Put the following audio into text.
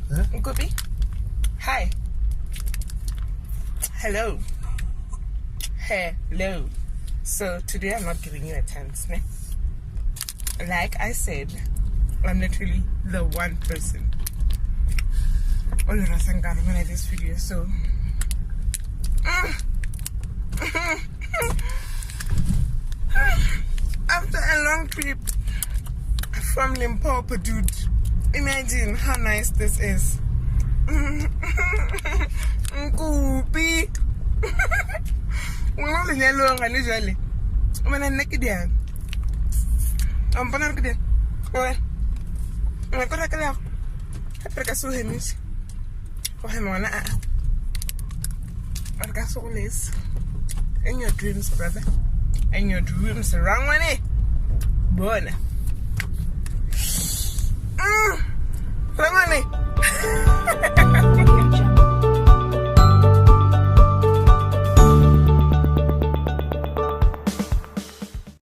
NKUPI. Hi. Hello. Hello. So today I'm not giving you a chance, ne? Like I said, I'm literally the one person all of us and when I this video. So after a long trip from Limpopo, dude, imagine how nice this is. NKUPI. I'm naked. I'm gonna get well. I'm gonna get out. I saw him. For him on I got so less. In your dreams, brother. In your dreams, wrong one, eh? Born.